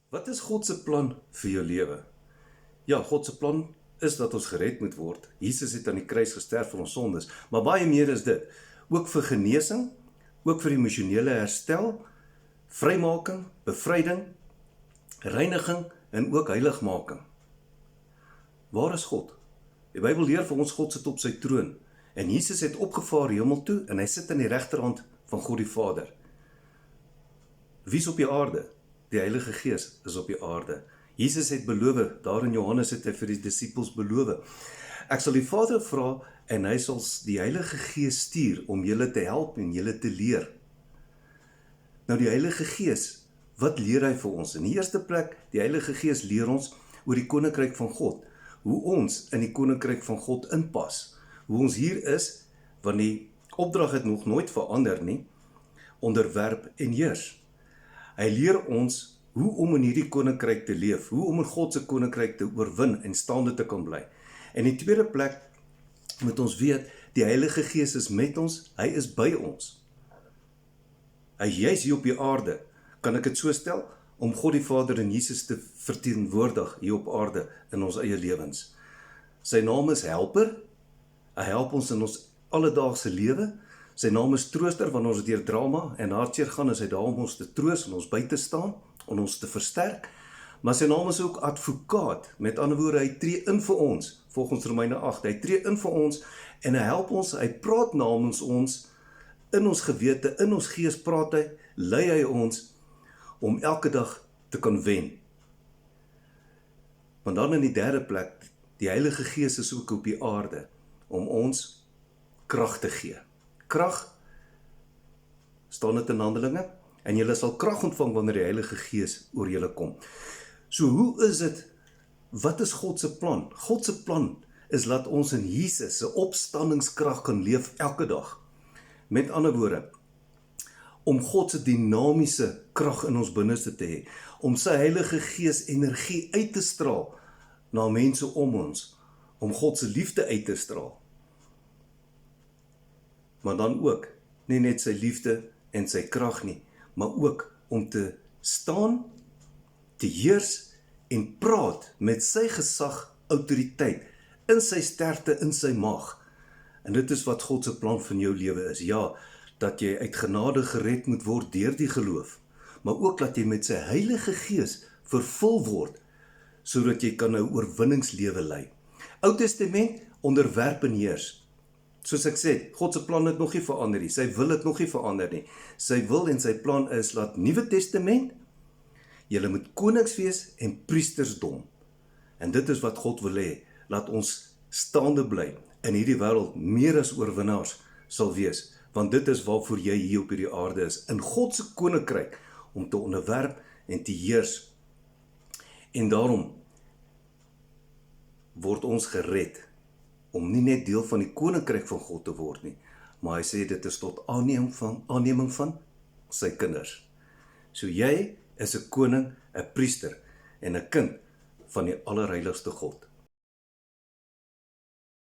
Wat is God se plan vir jou lewe? Ja, God se plan is dat ons gered moet word. Jesus het aan die kruis gesterf vir ons sondes, maar baie meer is dit. Ook vir genesing, ook vir emosionele herstel, vrymaking, bevryding, reiniging en ook heiligmaking. Waar is God? Die Bybel leer vir ons God sit op sy troon en Jesus het opgevaar hemel toe en hy sit aan die regterhand van God die Vader. Wie is op die aarde? Die Heilige Gees is op die aarde. Jesus het beloof, daar in Johannes het hy vir die disippels beloof. Ek sal die Vader vra en hy sal die Heilige Gees stuur om julle te help en julle te leer. Nou die Heilige Gees, wat leer hy vir ons? In die eerste plek, die Heilige Gees leer ons oor die Koninkryk van God. Hoe ons in die Koninkryk van God inpas. Hoe ons hier is, want die opdrag het nog nooit verander nie, onderwerp en heers. Hy leer ons hoe om in hierdie koninkryk te leef, hoe om in God se koninkryk te oorwin en staande te kan bly. En in die tweede plek moet ons weet, die Heilige Gees is met ons, hy is by ons. Hy is hier op die aarde, kan ek het so stel, om God die Vader en Jesus te verteenwoordig hier op aarde in ons eie lewens. Sy naam is Helper, hy help ons in ons alledaagse lewe. Sy naam is Trooster, wanneer ons deur drama en hartseer gaan, is hy daar om ons te troos en ons by te staan, om ons te versterk. Maar sy naam is ook Advokaat, met ander woorde, hy tree in vir ons, volgens Romeine 8, hy tree in vir ons, en hy help ons, hy praat namens ons, in ons gewete, in ons gees praat hy, lei hy ons, om elke dag te kan wen. Want dan in die derde plek, die Heilige Gees is ook op die aarde, om ons krag te gee. Krag, staan dit in Handelinge, en julle sal krag ontvang wanneer die Heilige Gees oor julle kom. So hoe is dit, wat is God se plan? God se plan is dat ons in Jesus se opstandingskrag kan leef elke dag. Met ander woorde, om God se dinamiese krag in ons binneste te hê, om sy Heilige Gees energie uit te straal na mense om ons, om God se liefde uit te straal. Maar dan ook, nie net sy liefde en sy krag nie, maar ook om te staan, te heers en praat met sy gesag, autoriteit, in sy sterkte, in sy mag. En dit is wat God se plan van jou lewe is. Ja, dat jy uit genade gered moet word deur die geloof, maar ook dat jy met sy Heilige Gees vervul word, sodat jy kan 'n oorwinningslewe lei. Ou Testament, onderwerp en heers. Soos ek sê, God se plan het nog nie verander nie, sy wil het nog nie verander nie. Sy wil en sy plan is, laat Nuwe Testament, julle moet konings wees en priestersdom. En dit is wat God wil hê, laat ons staande bly in hierdie wêreld, meer as oorwinnaars sal wees, want dit is waarvoor jy hier op hierdie aarde is, in God se koninkryk, om te onderwerp en te heers. En daarom word ons gered, om nie net deel van die koninkryk van God te word nie, maar hy sê dit is tot aanneming van sy kinders. So jy is 'n koning, 'n priester en 'n kind van die allerheiligste God.